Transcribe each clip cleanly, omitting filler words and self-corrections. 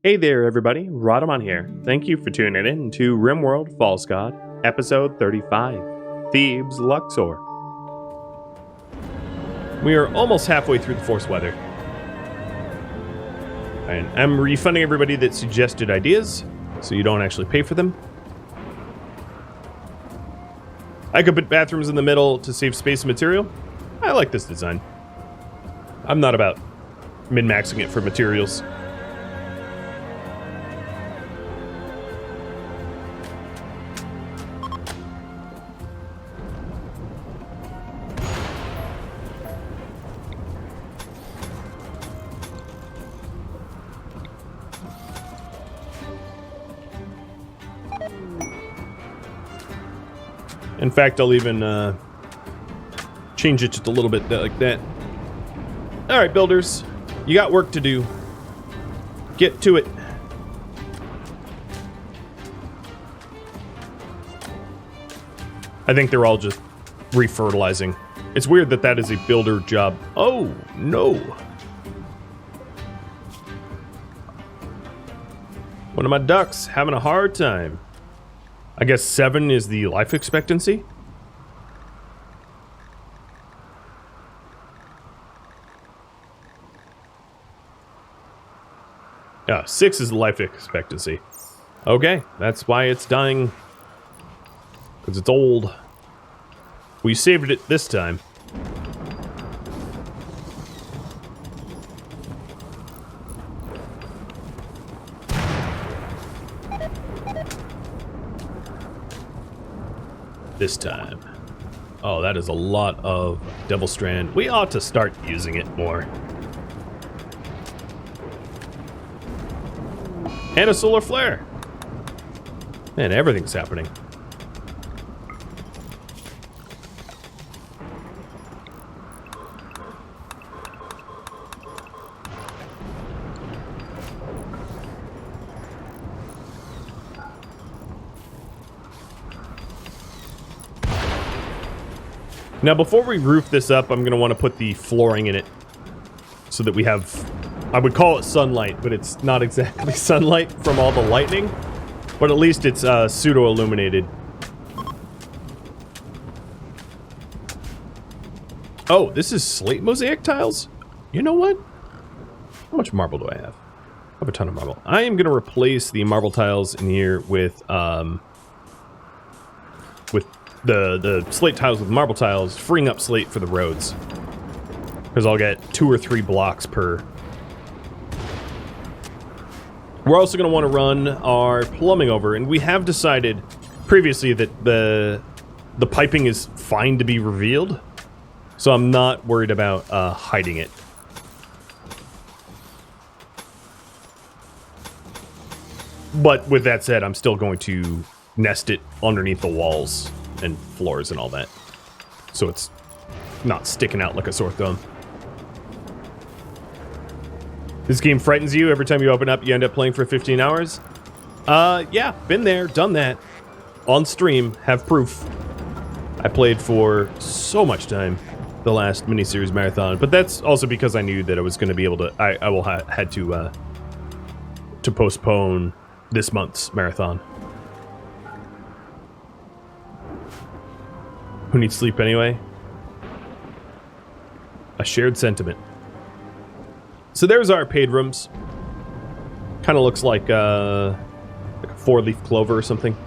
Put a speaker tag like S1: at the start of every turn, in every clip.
S1: Hey there, everybody. Rhadamant here. Thank you for tuning in to RimWorld False God, episode 35, Thebes, Luxor. We are almost halfway through the forced weather. And I'm refunding everybody that suggested ideas, so you don't actually pay for them. I could put bathrooms in the middle to save space and material. I like this design. I'm not about min-maxing it for materials. In fact, I'll even change it just a little bit like that. All right, builders, you got work to do. Get to it. I think they're all just refertilizing. It's weird that that is a builder job. Oh, no. One of my ducks having a hard time. I guess 7 is the life expectancy? Yeah, 6 is the life expectancy. Okay, that's why it's dying. Because it's old. We saved it this time. This time. Oh, that is a lot of Devil Strand. We ought to start using it more. And a solar flare. Man, everything's happening. Now, before we roof this up, I'm going to want to put the flooring in it so that we have, I would call it sunlight, but it's not exactly sunlight from all the lightning, but at least it's pseudo-illuminated. Oh, this is slate mosaic tiles? You know what? How much marble do I have? I have a ton of marble. I am going to replace the marble tiles in here with the slate tiles with marble tiles, freeing up slate for the roads. Because I'll get 2 or 3 blocks per. We're also going to want to run our plumbing over, and we have decided previously that the piping is fine to be revealed, so I'm not worried about hiding it. But with that said, I'm still going to nest it underneath the walls and floors and all that, so it's not sticking out like a sore thumb. This game frightens you. Every time you open up, you end up playing for 15 hours. Yeah, been there, done that. On stream, have proof. I played for so much time the last miniseries marathon, but that's also because I knew that I was going to be able to. I had to postpone this month's marathon. Who needs sleep anyway? A shared sentiment. So there's our paid rooms. Kind of looks like a 4-leaf clover or something.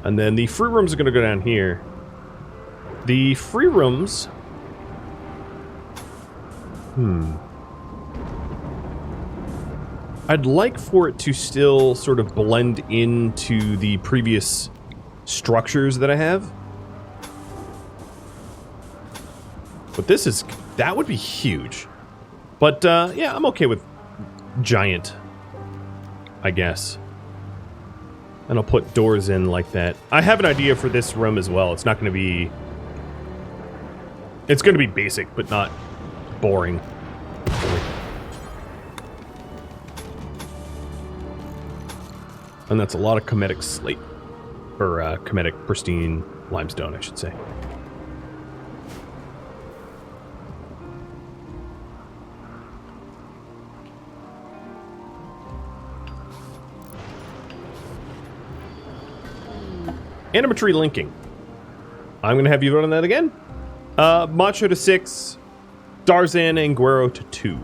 S1: And then the free rooms are going to go down here. The free rooms... I'd like for it to still sort of blend into the previous structures that I have. But that would be huge. But, yeah, I'm okay with giant, I guess. And I'll put doors in like that. I have an idea for this room as well. It's not going to be... It's going to be basic, but not boring. And that's a lot of comedic slate. Or, comedic pristine limestone, I should say. Animatry linking. I'm going to have you vote on that again. Macho to 6. Darzan and Guero to 2.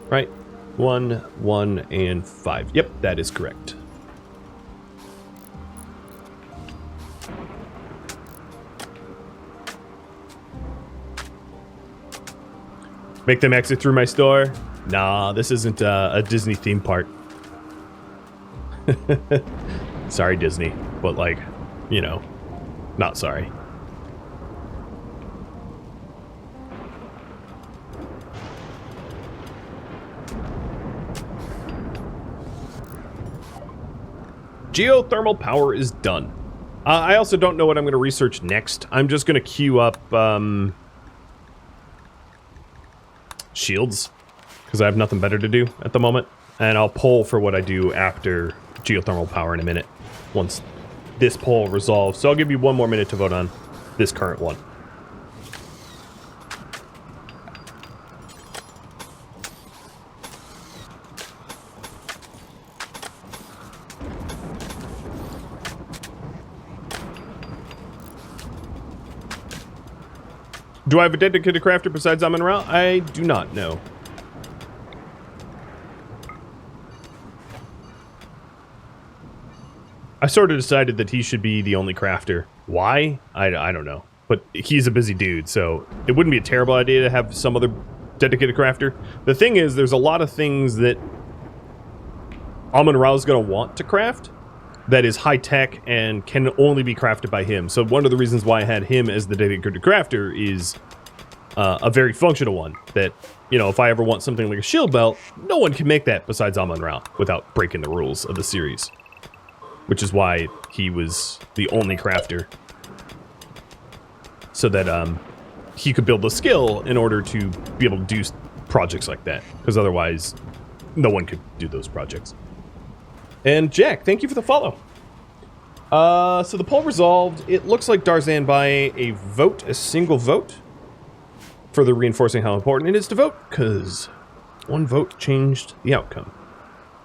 S1: Right? 1, 1, and 5. Yep, that is correct. Make them exit through my store? Nah, this isn't a Disney theme park. Sorry, Disney. But, like, you know, not sorry. Geothermal power is done. I also don't know what I'm going to research next. I'm just going to queue up shields, because I have nothing better to do at the moment. And I'll poll for what I do after geothermal power in a minute, once this poll resolves. So I'll give you 1 more minute to vote on this current one. Do I have a dedicated crafter besides Amun-Ra? I do not know. I sort of decided that he should be the only crafter. Why? I don't know. But he's a busy dude, so it wouldn't be a terrible idea to have some other dedicated crafter. The thing is, there's a lot of things that Amun-Ra is going to want to craft that is high-tech and can only be crafted by him. So one of the reasons why I had him as the dedicated crafter is a very functional one. That, you know, if I ever want something like a shield belt, no one can make that besides Amun-Ra without breaking the rules of the series. Which is why he was the only crafter. So that he could build the skill in order to be able to do projects like that. Because otherwise, no one could do those projects. And Jack, thank you for the follow. So the poll resolved. It looks like Darzan by a vote, a single vote. Further reinforcing how important it is to vote, because 1 vote changed the outcome.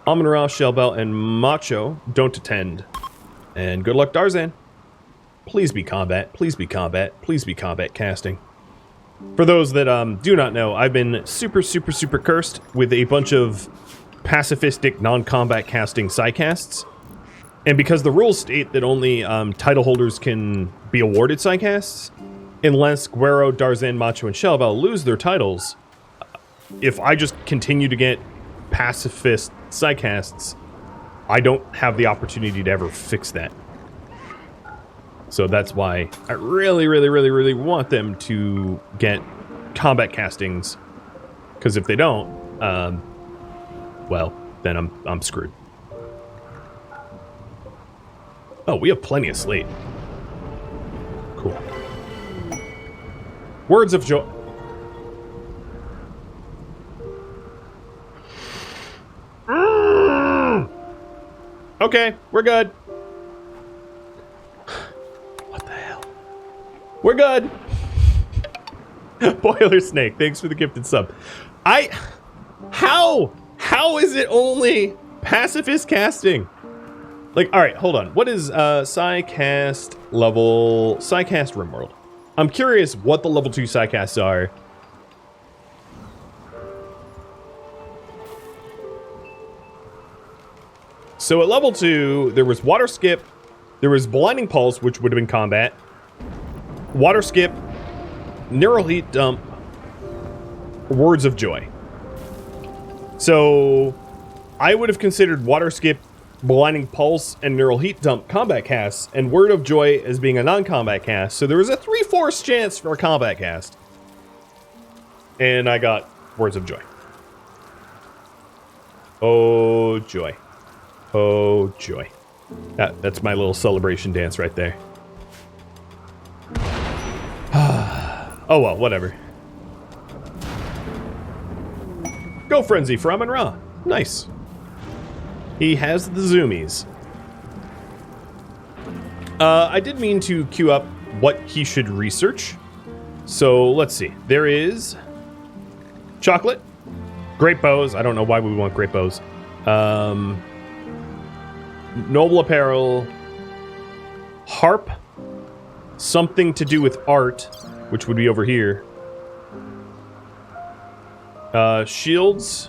S1: Amun-Ra, Shellbelt, and Macho don't attend. And good luck, Darzan. Please be combat. Please be combat. Please be combat casting. For those that do not know, I've been super cursed with a bunch of pacifistic non-combat casting psycasts. And because the rules state that only title holders can be awarded psycasts, unless Guero, Darzan, Macho, and Shellbelt lose their titles, if I just continue to get pacifist psycasts, I don't have the opportunity to ever fix that. So that's why I really want them to get combat castings, because if they don't, well, then I'm screwed. Oh, we have plenty of slate. Cool. Words of joy. Okay, we're good. What the hell? We're good. Boiler Snake, thanks for the gifted sub. How is it only pacifist casting? Like, all right, hold on. What is Psycast level? Psycast RimWorld. I'm curious what the level 2 Psycasts are. So at level 2, there was Water Skip, there was Blinding Pulse, which would have been combat, Water Skip, Neural Heat Dump, Words of Joy. So I would have considered Water Skip, Blinding Pulse, and Neural Heat Dump combat casts, and Word of Joy as being a non-combat cast, so there was a 3/4 chance for a combat cast. And I got Words of Joy. Oh, joy. Oh, joy. That's my little celebration dance right there. Oh, well, whatever. Go Frenzy for Amun-Ra. Nice. He has the zoomies. I did mean to queue up what he should research. So, let's see. There is chocolate, great bows. I don't know why we want great bows. Noble apparel, harp, something to do with art, which would be over here. Shields.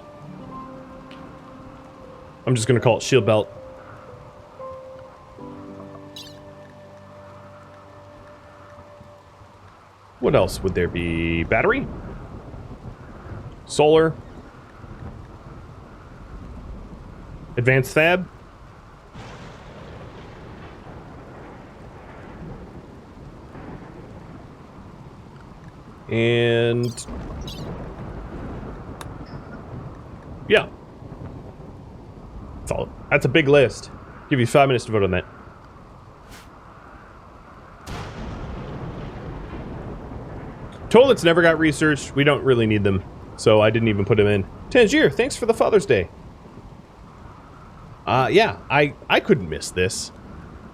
S1: I'm just gonna call it shield belt. What else would there be? Battery? Solar? Advanced fab? And... yeah. That's a big list. Give you 5 minutes to vote on that. Toilets never got researched. We don't really need them, so I didn't even put them in. Tangier, thanks for the Father's Day. Yeah, I couldn't miss this.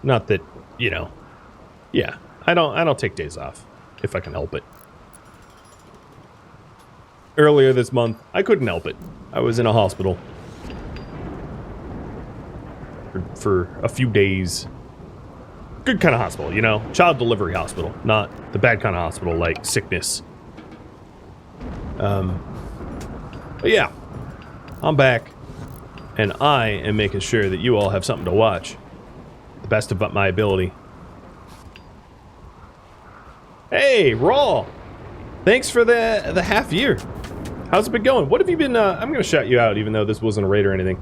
S1: Not that, you know. Yeah, I don't take days off if I can help it. Earlier this month, I couldn't help it. I was in a hospital for a few days. Good kind of hospital, you know? Child delivery hospital, not the bad kind of hospital like sickness. But yeah, I'm back, and I am making sure that you all have something to watch. The best of my ability. Hey, Raw! Thanks for the half year. How's it been going? What have you been, I'm gonna shout you out even though this wasn't a raid or anything.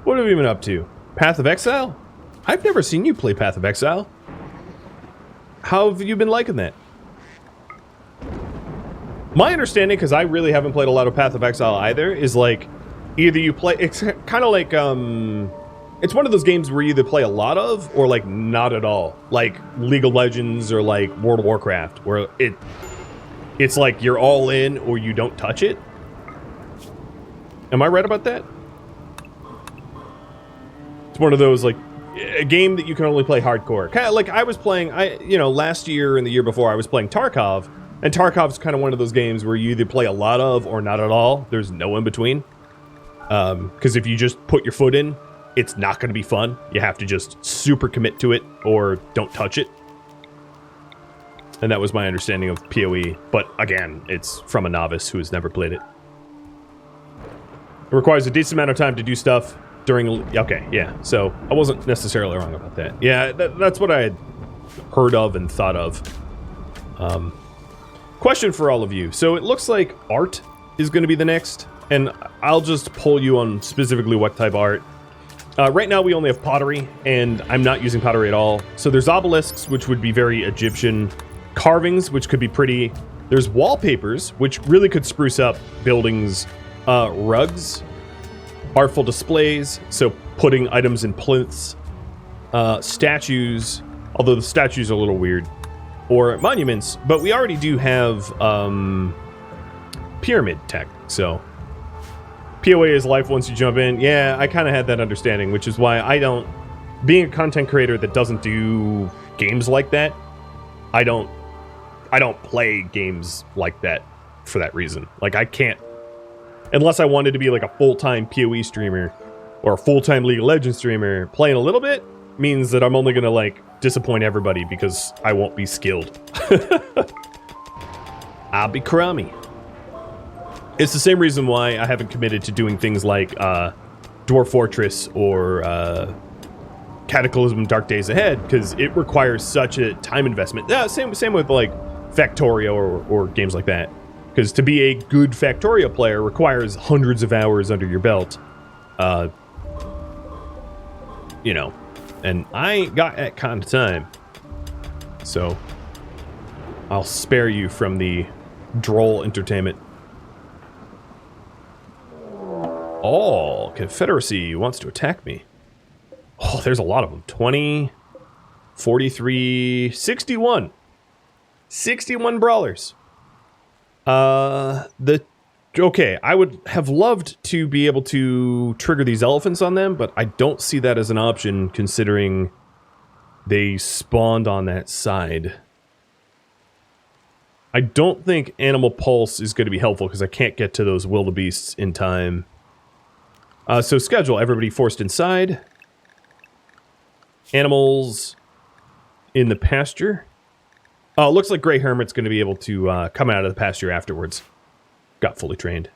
S1: What have you been up to? Path of Exile? I've never seen you play Path of Exile. How have you been liking that? My understanding, because I really haven't played a lot of Path of Exile either, is like, either you play, it's kind of like, it's one of those games where you either play a lot of, or like not at all. Like League of Legends or like World of Warcraft, where it's like you're all in or you don't touch it. Am I right about that? It's one of those, like, a game that you can only play hardcore. Kind of like I was playing, you know, last year and the year before I was playing Tarkov, and Tarkov's kind of one of those games where you either play a lot of or not at all. There's no in between. Because if you just put your foot in, it's not going to be fun. You have to just super commit to it or don't touch it. And that was my understanding of PoE. But again, it's from a novice who has never played it. It requires a decent amount of time to do stuff during... okay, yeah. So I wasn't necessarily wrong about that. Yeah, that's what I had heard of and thought of. Question for all of you. So it looks like art is going to be the next. And I'll just poll you on specifically what type of art. Right now we only have pottery, and I'm not using pottery at all. So there's obelisks, which would be very Egyptian. Carvings, which could be pretty. There's wallpapers, which really could spruce up buildings. Rugs. Artful displays, so putting items in plinths. Statues, although the statues are a little weird. Or monuments, but we already do have pyramid tech, so... PoE is life once you jump in. Yeah, I kind of had that understanding, which is why I don't... Being a content creator that doesn't do games like that, I don't play games like that for that reason. Like, I can't... Unless I wanted to be like a full-time PoE streamer or a full-time League of Legends streamer, playing a little bit means that I'm only going to, like, disappoint everybody because I won't be skilled. I'll be crummy. It's the same reason why I haven't committed to doing things like Dwarf Fortress or Cataclysm Dark Days Ahead, because it requires such a time investment. Yeah, same with like Factorio or games like that. Because to be a good Factorio player requires hundreds of hours under your belt. You know, and I ain't got that kind of time. So, I'll spare you from the droll entertainment. Oh, Confederacy wants to attack me. Oh, there's a lot of them. 20, 43, 61. 61 brawlers. Okay, I would have loved to be able to trigger these elephants on them, but I don't see that as an option considering they spawned on that side. I don't think Animal Pulse is going to be helpful because I can't get to those wildebeests in time. So schedule, everybody forced inside. Animals in the pasture. Oh, it looks like Grey Hermit's going to be able to come out of the pasture afterwards. Got fully trained.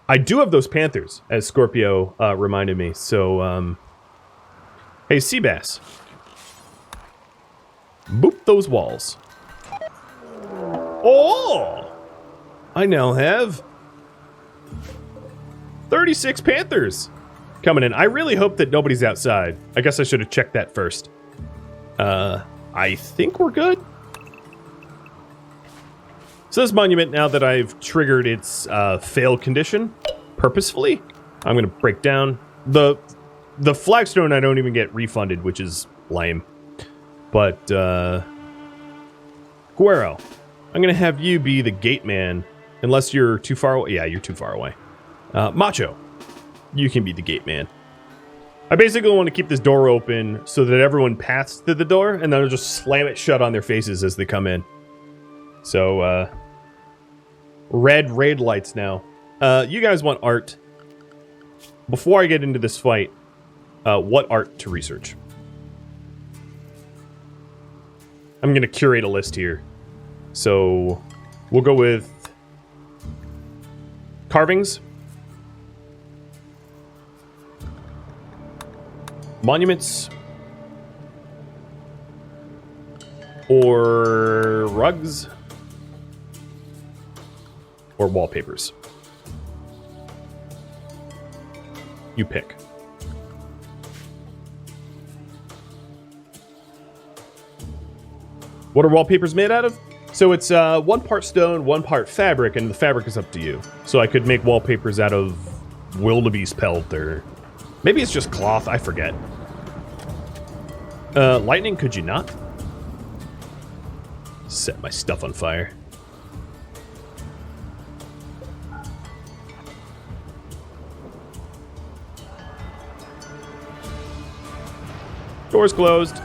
S1: I do have those panthers, as Scorpio reminded me. So, hey, sea bass. Boop those walls. Oh! I now have 36 panthers coming in. I really hope that nobody's outside. I guess I should have checked that first. I think we're good. So this monument, now that I've triggered its fail condition purposefully, I'm going to break down. The flagstone I don't even get refunded, which is lame. But, Guero, I'm going to have you be the gate man, unless you're too far away. Yeah, you're too far away. Macho, you can be the gate man. I basically want to keep this door open so that everyone passes through the door, and then I'll just slam it shut on their faces as they come in. So, red raid lights now. You guys want art. Before I get into this fight, what art to research? I'm going to curate a list here. So, we'll go with carvings, monuments, or rugs, or wallpapers. You pick. What are wallpapers made out of? So it's 1 part stone, 1 part fabric, and the fabric is up to you. So I could make wallpapers out of wildebeest pelt, or maybe it's just cloth, I forget. Lightning, could you not? Set my stuff on fire. Door's closed.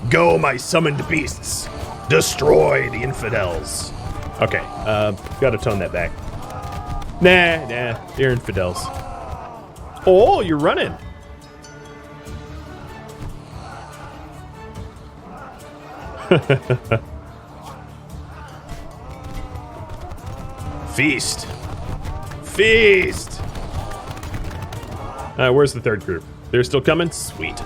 S1: Go, my summoned beasts! Destroy the infidels! Okay, gotta tone that back. Nah, they're infidels. Oh, you're running! Feast! Feast! Where's the third group? They're still coming? Sweet.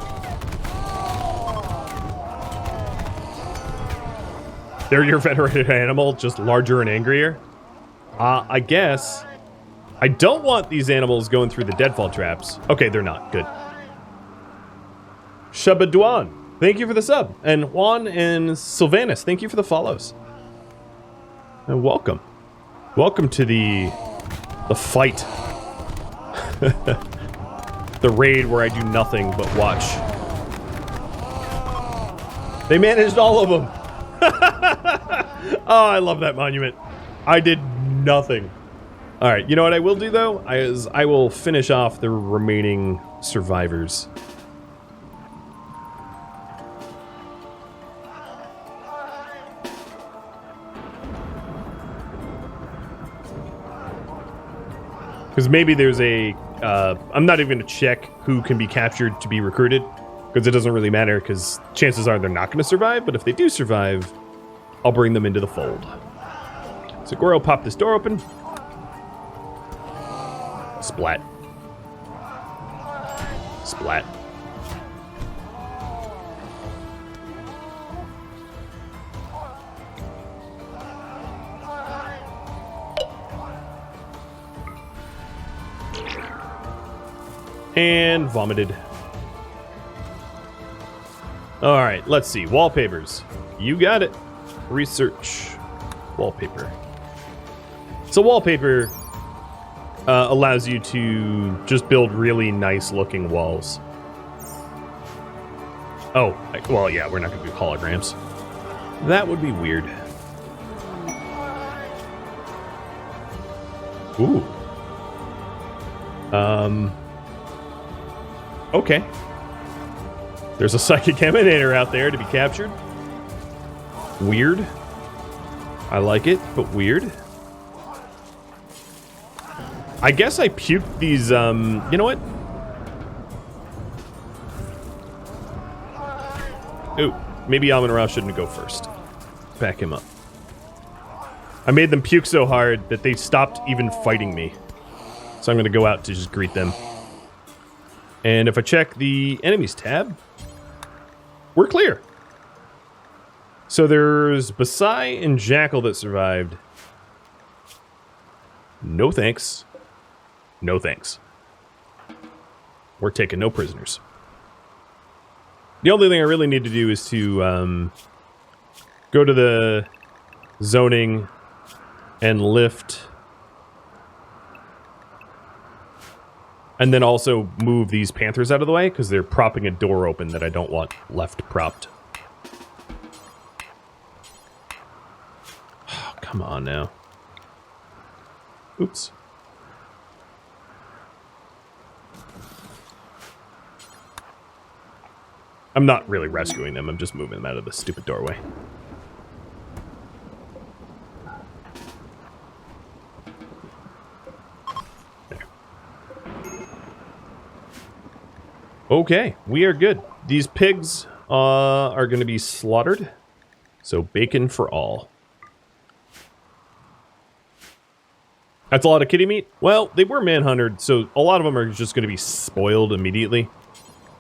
S1: They're your venerated animal, just larger and angrier? I guess. I don't want these animals going through the deadfall traps. Okay, they're not. Good. Shabaduan, thank you for the sub. And Juan and Sylvanus, thank you for the follows. And welcome. Welcome to the fight. The raid where I do nothing but watch. They managed all of them. Oh, I love that monument. I did nothing. All right, you know what I will do, though? I will finish off the remaining survivors. Because maybe there's a... I'm not even going to check who can be captured to be recruited, because it doesn't really matter, because chances are they're not going to survive, but if they do survive, I'll bring them into the fold. So Goro, pop this door open. Splat. Splat. And vomited. All right, let's see. Wallpapers. You got it. Research. Wallpaper. So wallpaper allows you to just build really nice looking walls. Oh, well, yeah, we're not going to do holograms. That would be weird. Ooh. Okay. There's a psychic emanator out there to be captured. Weird. I like it, but weird. I guess I puked these, you know what? Ooh, maybe Amon-Ra shouldn't go first. Back him up. I made them puke so hard that they stopped even fighting me. So I'm going to go out to just greet them. And if I check the enemies tab, we're clear. So there's Basai and Jackal that survived. No thanks. No thanks. We're taking no prisoners. The only thing I really need to do is to go to the zoning and lift. And then also move these panthers out of the way because they're propping a door open that I don't want left propped. Oh, come on now. Oops. I'm not really rescuing them. I'm just moving them out of the stupid doorway. There. Okay, we are good. These pigs are going to be slaughtered. So bacon for all. That's a lot of kitty meat. Well, they were manhunted, so a lot of them are just going to be spoiled immediately.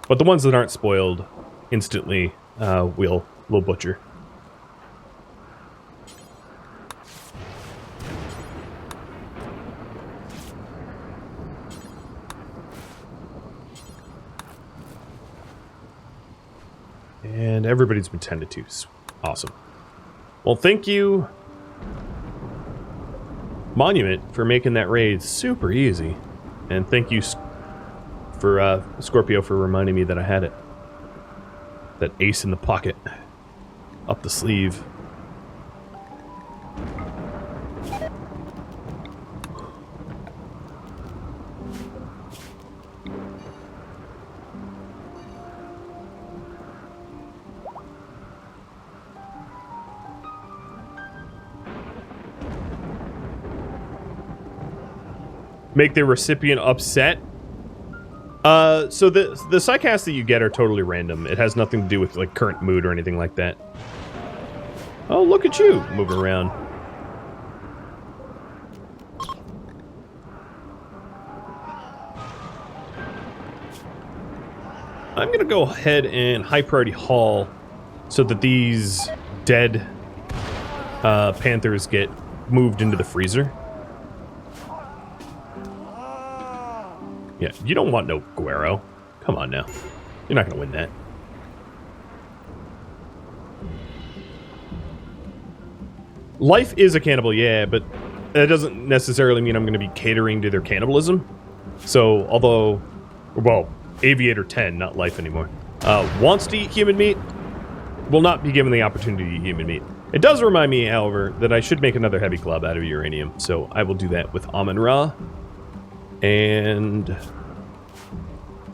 S1: But the ones that aren't spoiled, instantly, we'll butcher. And everybody's been tended to. Awesome. Well, thank you, Monument, for making that raid super easy. And thank you for Scorpio for reminding me that I had it. That ace in the pocket. Up the sleeve. Make the recipient upset. So the psycasts that you get are totally random. It has nothing to do with like current mood or anything like that. Oh, look at you moving around. I'm gonna go ahead and high priority haul so that these dead panthers get moved into the freezer. Yeah, you don't want no Guero. Come on now. You're not going to win that. Life is a cannibal, yeah, but that doesn't necessarily mean I'm going to be catering to their cannibalism. So, although, well, Aviator 10, not Life anymore, wants to eat human meat, will not be given the opportunity to eat human meat. It does remind me, however, that I should make another heavy club out of uranium, so I will do that with Amon-Ra. And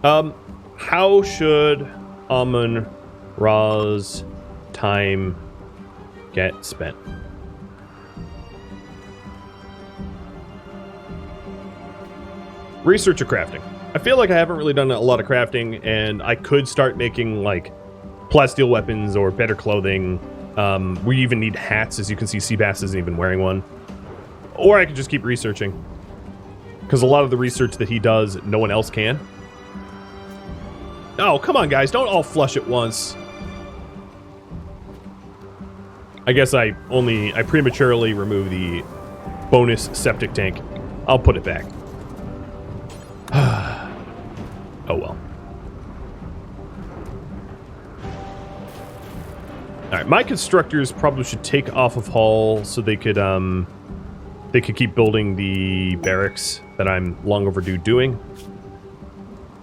S1: how should Amon-Ra's time get spent? Research or crafting. I feel like I haven't really done a lot of crafting, and I could start making like plasteel weapons or better clothing. We even need hats, as you can see. Seabass isn't even wearing one. Or I could just keep researching. Because a lot of the research that he does, no one else can. Oh, come on, guys. Don't all flush at once. I guess I prematurely remove the bonus septic tank. I'll put it back. Oh, well. Alright, my constructors probably should take off of Hall so they could keep building the barracks that I'm long overdue doing.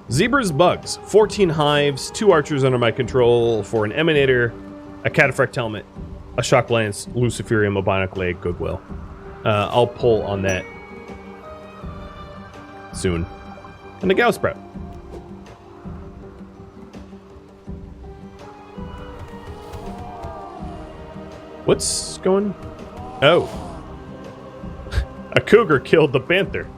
S1: Zebra's bugs. 14 hives, 2 archers under my control for an emanator, a cataphract helmet, a shock lance, luciferium, a bionic leg, goodwill. I'll pull on that soon. And the Gauss sprout. What's going? Oh. A cougar killed the panther.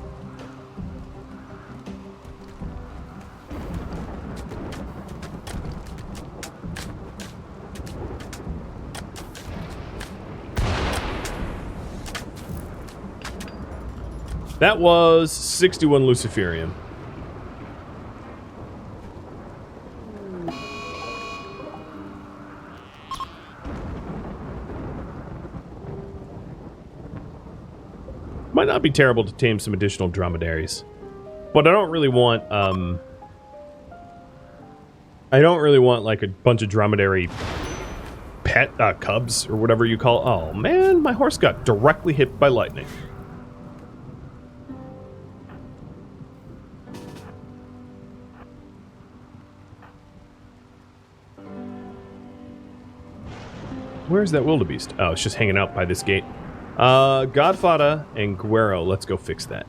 S1: That was 61 Luciferium. Might not be terrible to tame some additional dromedaries. But I don't really want, like a bunch of dromedary pet cubs or whatever you call it. Oh man, my horse got directly hit by lightning. Where's that wildebeest? Oh, it's just hanging out by this gate. Godfather and Guerrero. Let's go fix that.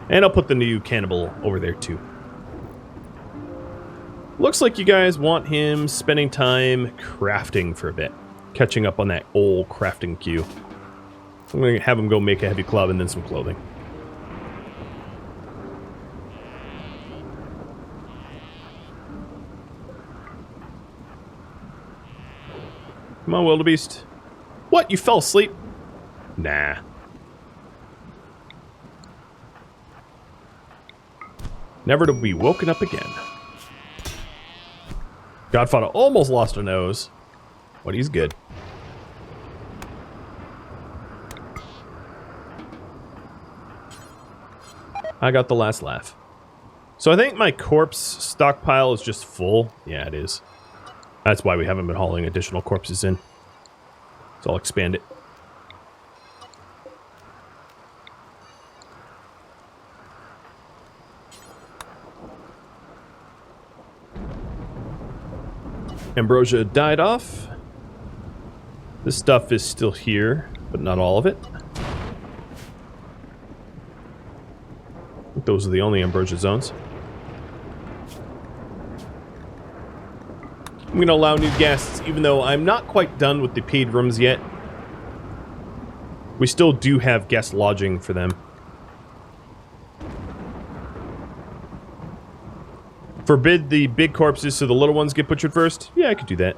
S1: And I'll put the new cannibal over there too. Looks like you guys want him spending time crafting for a bit. Catching up on that old crafting queue. I'm going to have him go make a heavy club and then some clothing. Come on, wildebeest. What? You fell asleep? Nah. Never to be woken up again. Godfather almost lost a nose, but he's good. I got the last laugh. So I think my corpse stockpile is just full. Yeah, it is. That's why we haven't been hauling additional corpses in. So I'll expand it. Ambrosia died off. This stuff is still here, but not all of it. I think those are the only Ambrosia zones. I'm going to allow new guests, even though I'm not quite done with the paid rooms yet. We still do have guest lodging for them. Forbid the big corpses so the little ones get butchered first? Yeah, I could do that.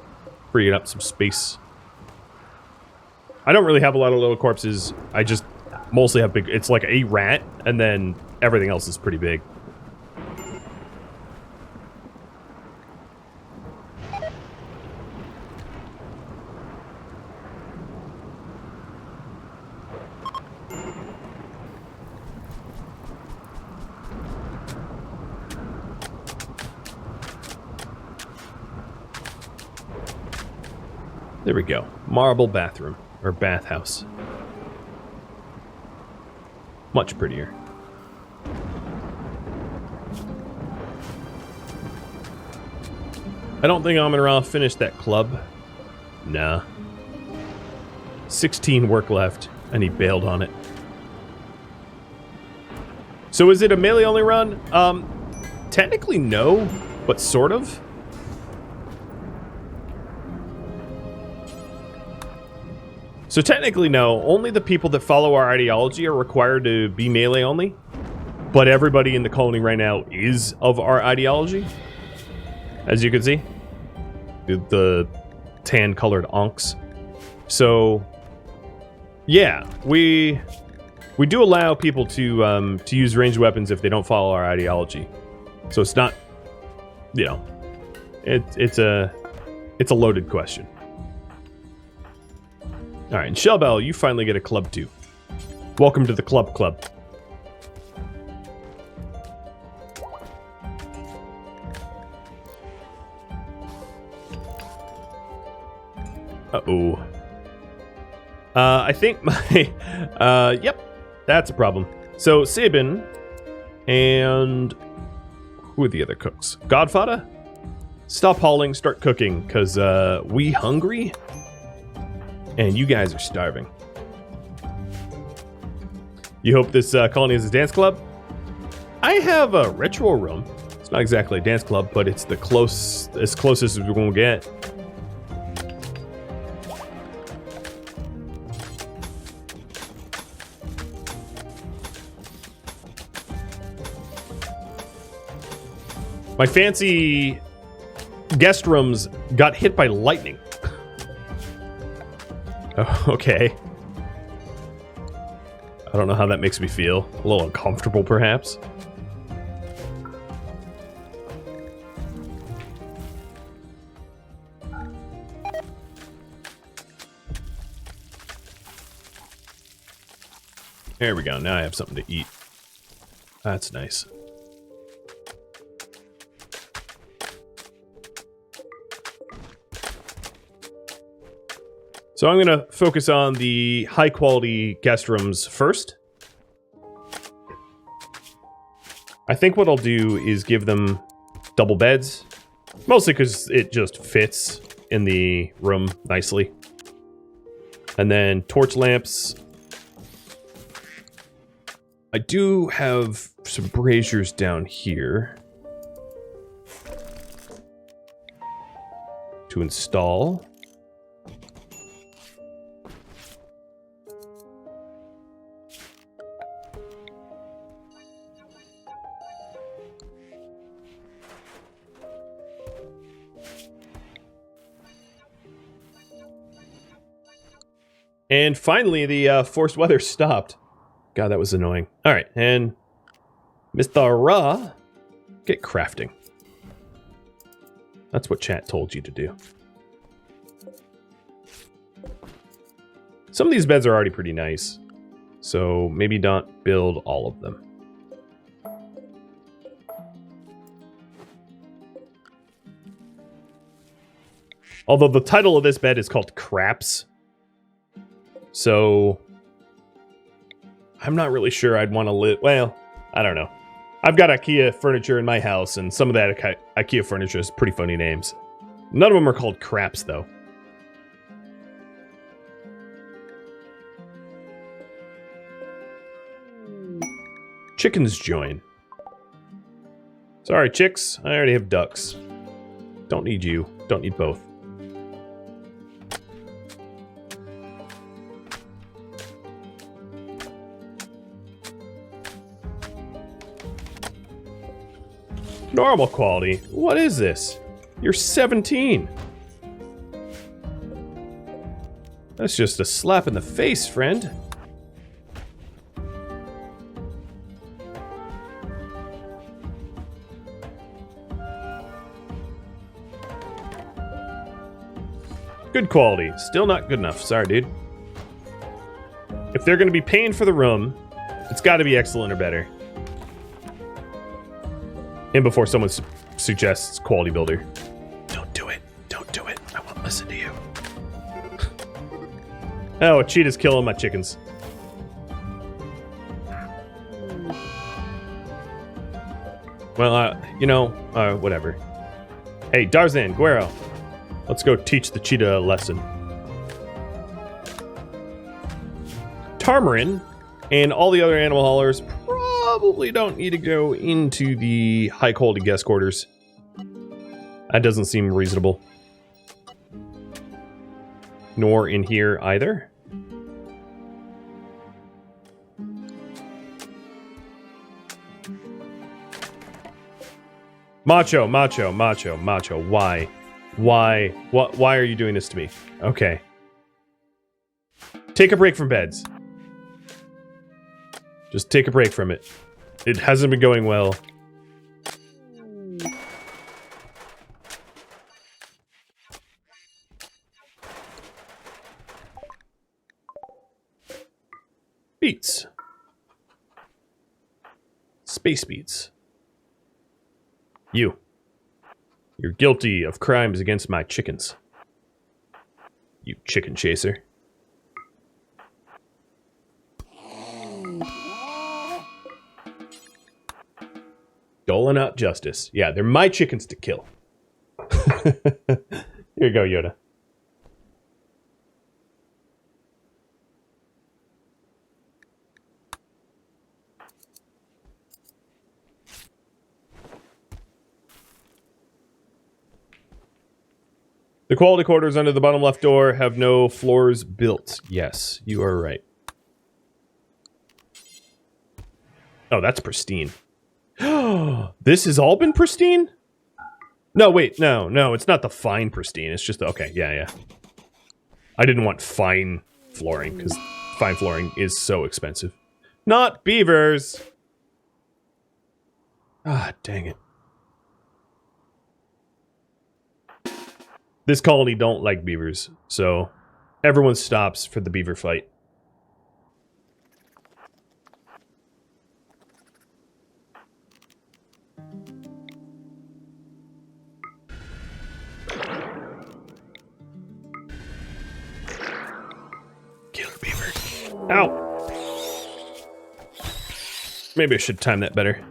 S1: Freeing up some space. I don't really have a lot of little corpses. I just mostly have big... It's like a rat, and then everything else is pretty big. There we go. Marble bathroom. Or bathhouse. Much prettier. I don't think Amun-Ra finished that club. Nah. 16 work left, and he bailed on it. So is it a melee-only run? Technically no, but sort of. So technically, no. Only the people that follow our ideology are required to be melee only. But everybody in the colony right now is of our ideology. As you can see. The tan-colored onks. So, yeah. We do allow people to use ranged weapons if they don't follow our ideology. So it's not, you know, it's a loaded question. Alright, and Shellbell, you finally get a club too. Welcome to the club. Uh-oh. I think my... yep, that's a problem. So, Sabin and... Who are the other cooks? Godfather? Stop hauling, start cooking, because we hungry? And you guys are starving. You hope this colony is a dance club? I have a ritual room. It's not exactly a dance club, but it's the as close as we're gonna get. My fancy guest rooms got hit by lightning. Oh, okay. I don't know how that makes me feel. A little uncomfortable, perhaps. There we go. Now I have something to eat. That's nice. So I'm going to focus on the high-quality guest rooms first. I think what I'll do is give them double beds. Mostly because it just fits in the room nicely. And then torch lamps. I do have some braziers down here to install. And finally, the forced weather stopped. God, that was annoying. All right, and Mr. Ra, get crafting. That's what chat told you to do. Some of these beds are already pretty nice, so maybe not build all of them. Although the title of this bed is called Craps, so I'm not really sure I'd want to live... Well, I don't know. I've got IKEA furniture in my house, and some of that IKEA furniture is pretty funny names. None of them are called Craps, though. Chickens join. Sorry, chicks. I already have ducks. Don't need you. Don't need both. Normal quality? What is this? You're 17. That's just a slap in the face, friend. Good quality. Still not good enough. Sorry, dude. If they're going to be paying for the room, it's got to be excellent or better. And before someone suggests quality builder. Don't do it. Don't do it. I won't listen to you. Oh, a cheetah's killing my chickens. Well, you know, whatever. Hey, Darzan, Guero. Let's go teach the cheetah a lesson. Tarmarin and all the other animal haulers probably don't need to go into the high-quality guest quarters. That doesn't seem reasonable. Nor in here either. Macho, macho, macho, macho. Why? Why? Why are you doing this to me? Okay. Take a break from beds. Just take a break from it. It hasn't been going well. Beats. Space beats. You. You're guilty of crimes against my chickens. You chicken chaser. Doling out justice. Yeah, they're my chickens to kill. Here you go, Yoda. The quality quarters under the bottom left door have no floors built. Yes, you are right. Oh, that's pristine. This has all been pristine? No, wait, no, it's not the fine pristine. It's just, okay, yeah. I didn't want fine flooring, because fine flooring is so expensive. Not beavers. Ah, dang it. This colony don't like beavers, so everyone stops for the beaver fight. Killer beaver. Ow! Maybe I should time that better.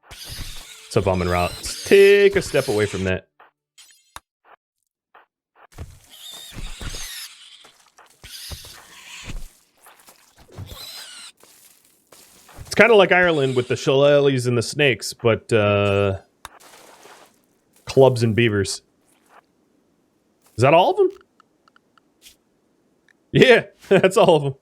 S1: What's up, Almond Route? Let's take a step away from that. It's kind of like Ireland with the shillelaghs and the snakes, but clubs and beavers. Is that all of them? Yeah, that's all of them.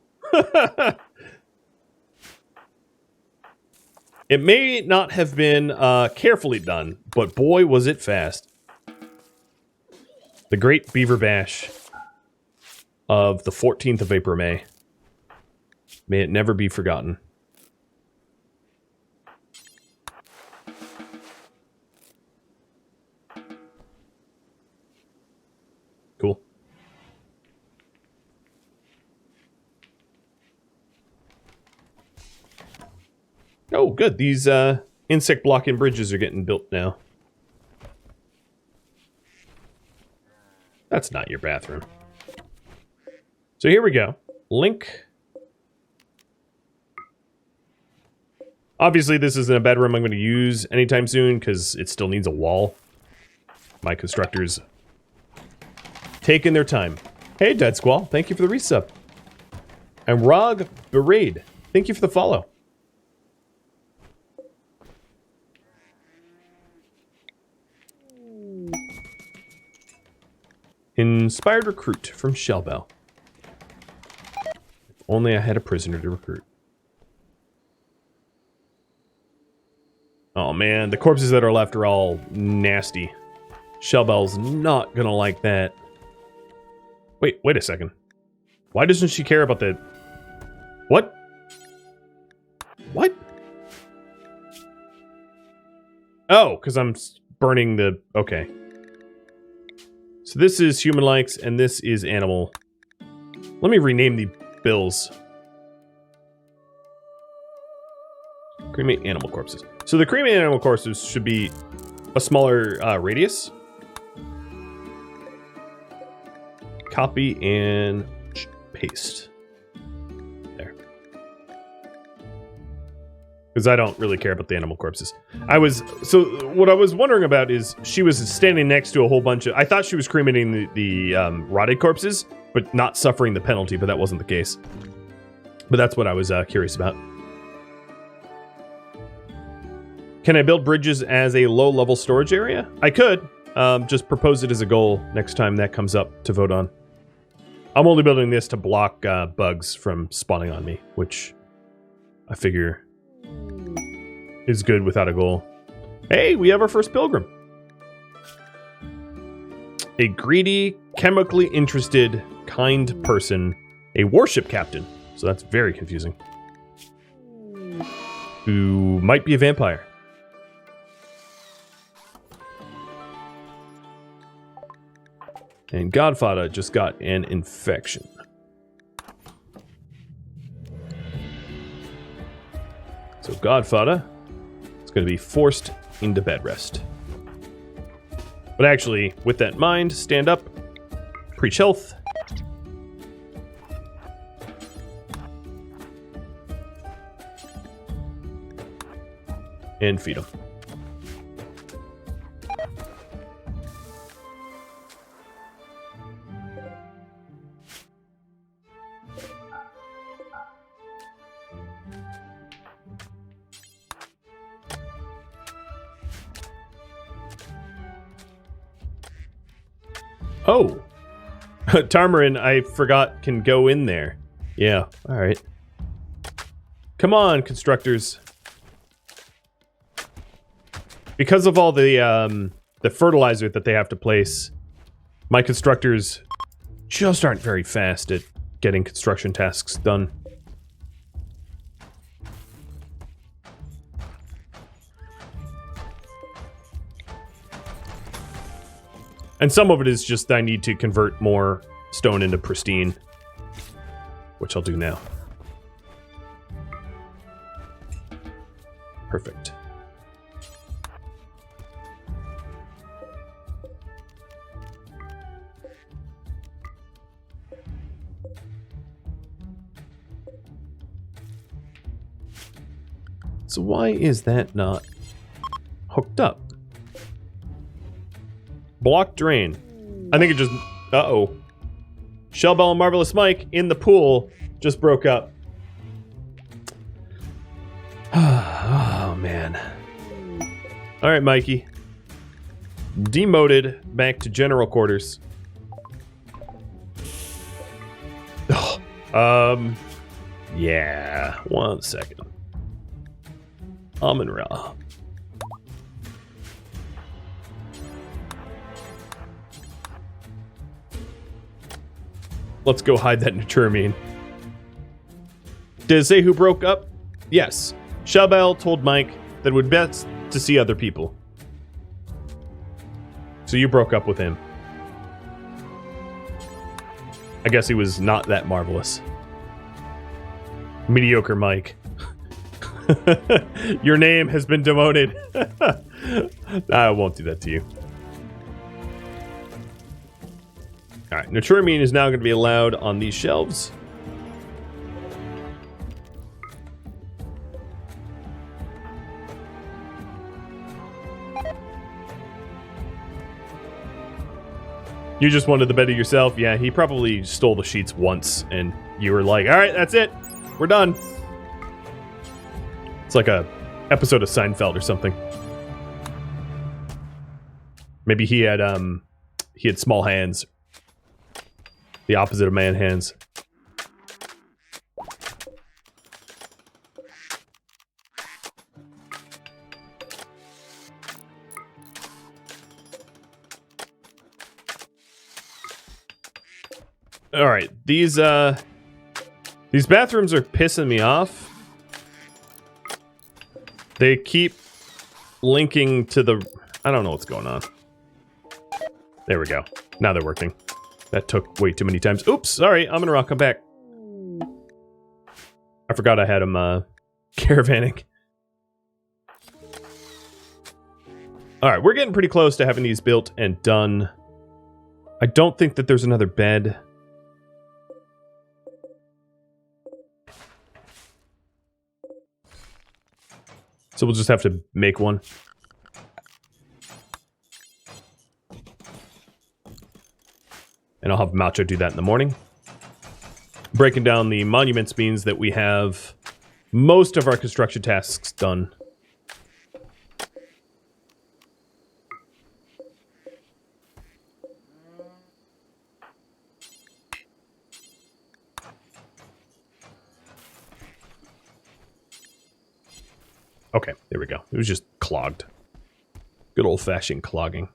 S1: It may not have been carefully done, but boy, was it fast. The Great Beaver Bash of the 14th of April, May. May it never be forgotten. Cool. Oh, good. These insect blocking bridges are getting built now. That's not your bathroom. So here we go. Link. Obviously, this isn't a bedroom I'm going to use anytime soon because it still needs a wall. My constructors taking their time. Hey, Dead Squall. Thank you for the resub. And Rog Berade. Thank you for the follow. Inspired recruit from Shellbell. If only I had a prisoner to recruit. Oh man, the corpses that are left are all nasty. Shellbell's not gonna like that. Wait a second. Why doesn't she care about the... What? What? Oh, because I'm burning the... Okay. So this is human likes, and this is animal. Let me rename the bills. Cremate animal corpses. So the cremate animal corpses should be a smaller radius. Copy and paste. There. Because I don't really care about the animal corpses. So what I was wondering about is she was standing next to a whole bunch of... I thought she was cremating the rotted corpses, but not suffering the penalty, but that wasn't the case. But that's what I was curious about. Can I build bridges as a low-level storage area? I could. Just propose it as a goal next time that comes up to vote on. I'm only building this to block bugs from spawning on me, which I figure is good without a goal. Hey, we have our first pilgrim. A greedy, chemically interested, kind person. A warship captain. So that's very confusing. Who might be a vampire. And Godfather just got an infection. So Godfather is going to be forced into bed rest. But actually, with that in mind, stand up, preach health. And feed him. Oh, Tarmarin, I forgot, can go in there. Yeah, all right. Come on, constructors. Because of all the fertilizer that they have to place, my constructors just aren't very fast at getting construction tasks done. And some of it is just I need to convert more stone into pristine, which I'll do now. Perfect. So why is that not hooked up? Block drain. I think it just... Uh-oh. Shellbell and Marvelous Mike in the pool just broke up. Oh, man. Alright, Mikey. Demoted back to general quarters. Yeah. 1 second. Amun-Ra. Let's go hide that Neutroamine. Did it say who broke up? Yes. Shellbell told Mike that it would be best to see other people. So you broke up with him. I guess he was not that marvelous. Mediocre Mike. Your name has been demoted. I won't do that to you. Alright, Neutroamine is now going to be allowed on these shelves. You just wanted the better yourself? Yeah, he probably stole the sheets once, and you were like, alright, that's it. We're done. It's like a episode of Seinfeld or something. Maybe he had small hands. The opposite of man hands. All right, these bathrooms are pissing me off. They keep linking to the... I don't know what's going on. There we go. Now they're working. That took way too many times. Oops, sorry. Amun-Ra, come back. I forgot I had him caravanning. Alright, we're getting pretty close to having these built and done. I don't think that there's another bed. So we'll just have to make one. And I'll have Macho do that in the morning. Breaking down the monuments means that we have most of our construction tasks done. Okay, there we go. It was just clogged. Good old-fashioned clogging.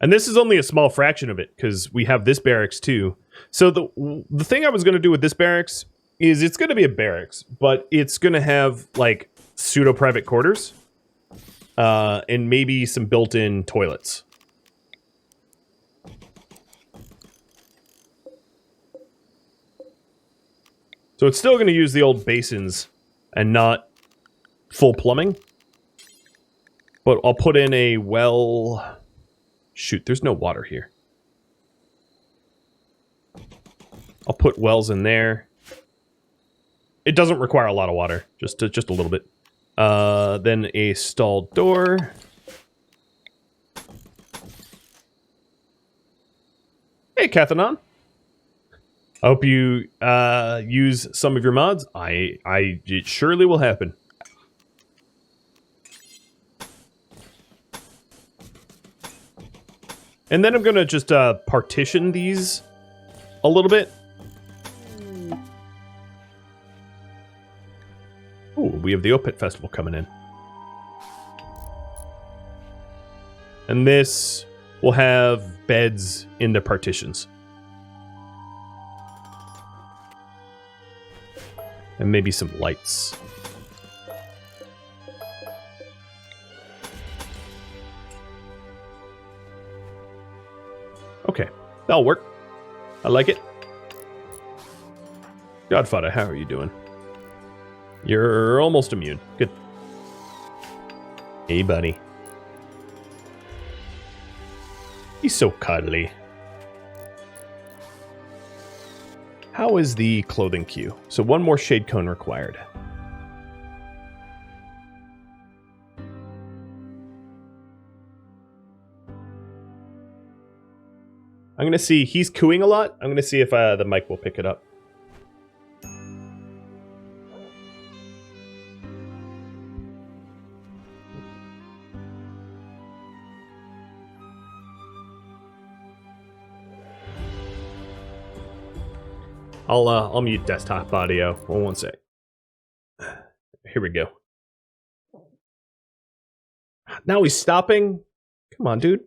S1: And this is only a small fraction of it, because we have this barracks too. So the thing I was going to do with this barracks is it's going to be a barracks, but it's going to have, like, pseudo-private quarters. And maybe some built-in toilets. So it's still going to use the old basins and not full plumbing. But I'll put in a well... Shoot, there's no water here. I'll put wells in there. It doesn't require a lot of water, just a little bit. Then a stall door. Hey, Cathanon. I hope you use some of your mods. It surely will happen. And then I'm going to just partition these a little bit. Ooh, we have the Opit Festival coming in. And this we'll have beds in the partitions. And maybe some lights. Okay, that'll work. I like it. Godfather, how are you doing? You're almost immune. Good. Hey, buddy. He's so cuddly. How is the clothing queue? So one more shade cone required. I'm going to see, he's cooing a lot. I'm going to see if the mic will pick it up. I'll mute desktop audio. Hold one sec. Here we go. Now he's stopping. Come on, dude.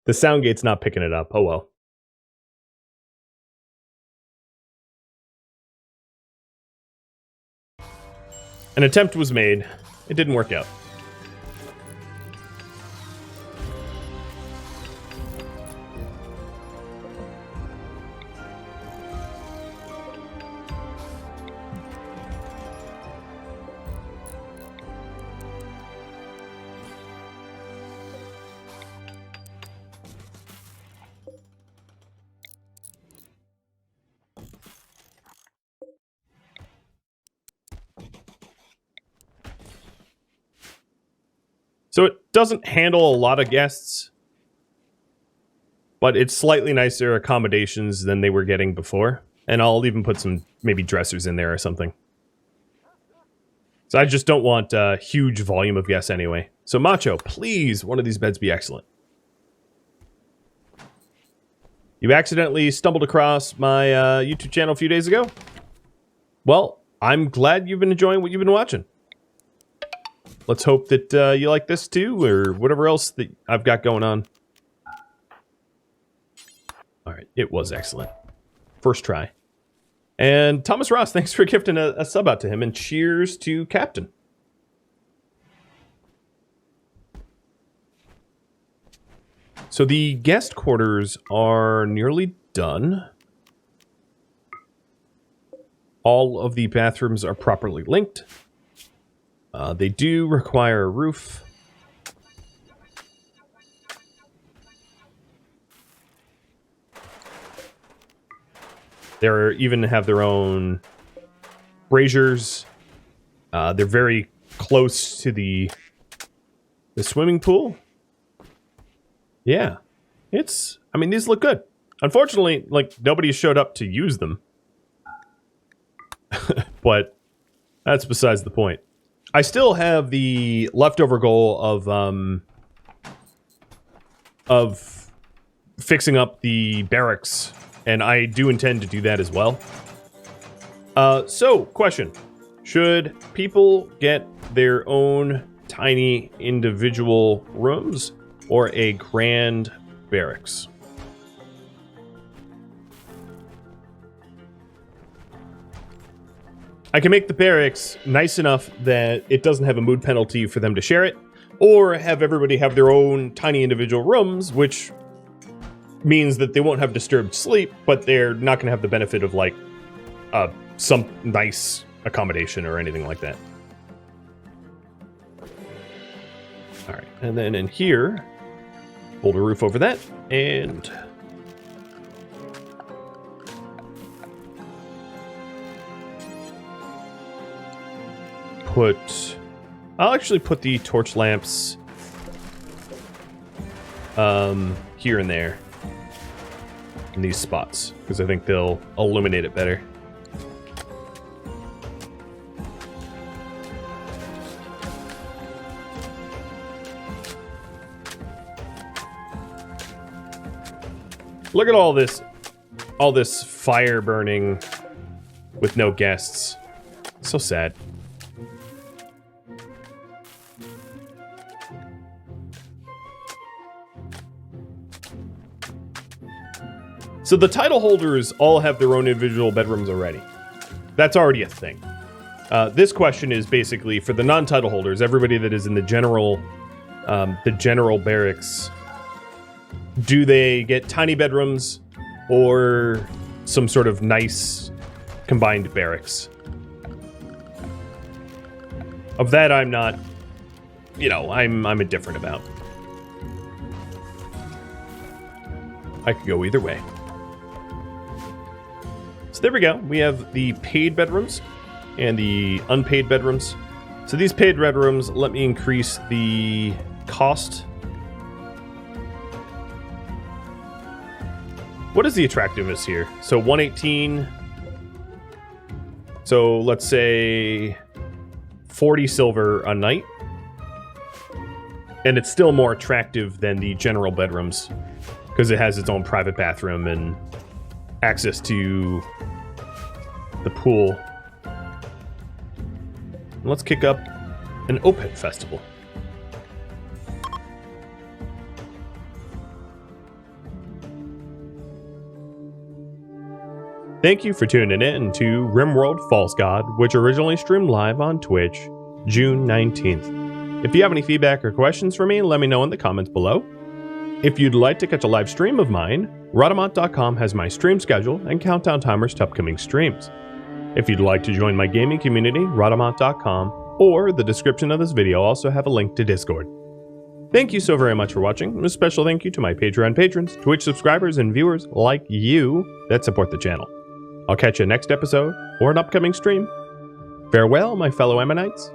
S1: The sound gate's not picking it up. Oh well. An attempt was made. It didn't work out. So it doesn't handle a lot of guests, but it's slightly nicer accommodations than they were getting before. And I'll even put some maybe dressers in there or something. So I just don't want a huge volume of guests anyway. So Macho, please, one of these beds be excellent. You accidentally stumbled across my YouTube channel a few days ago? Well, I'm glad you've been enjoying what you've been watching. Let's hope that you like this too, or whatever else that I've got going on. Alright, it was excellent. First try. And Thomas Ross, thanks for gifting a sub out to him, and cheers to Captain. So the guest quarters are nearly done. All of the bathrooms are properly linked. They do require a roof. They even have their own braziers. They're very close to the swimming pool. Yeah, I mean, these look good. Unfortunately, like, nobody showed up to use them. But that's besides the point. I still have the leftover goal of fixing up the barracks, and I do intend to do that as well. So, question. Should people get their own tiny individual rooms or a grand barracks? I can make the barracks nice enough that it doesn't have a mood penalty for them to share it, or have everybody have their own tiny individual rooms, which means that they won't have disturbed sleep, but they're not going to have the benefit of, like, some nice accommodation or anything like that. All right, and then in here, hold a roof over that, and I'll actually put the torch lamps here and there in these spots, because I think they'll illuminate it better. Look at all this fire burning with no guests. So sad. So the title holders all have their own individual bedrooms already. That's already a thing. This question is basically for the non-title holders, everybody that is in the general barracks. Do they get tiny bedrooms or some sort of nice combined barracks? Of that, I'm not, I'm indifferent about. I could go either way. So there we go. We have the paid bedrooms and the unpaid bedrooms. So these paid bedrooms, let me increase the cost. What is the attractiveness here? So 118. So let's say 40 silver a night. And it's still more attractive than the general bedrooms because it has its own private bathroom and access to the pool. Let's kick up an OPET festival. Thank you for tuning in to RimWorld False God, which originally streamed live on Twitch, June 19th. If you have any feedback or questions for me, let me know in the comments below. If you'd like to catch a live stream of mine, Rhadamant.com has my stream schedule and countdown timers to upcoming streams. If you'd like to join my gaming community, Rhadamant.com or the description of this video also have a link to Discord. Thank you so very much for watching, and a special thank you to my Patreon patrons, Twitch subscribers, and viewers like you that support the channel. I'll catch you next episode or an upcoming stream. Farewell, my fellow Ammonites.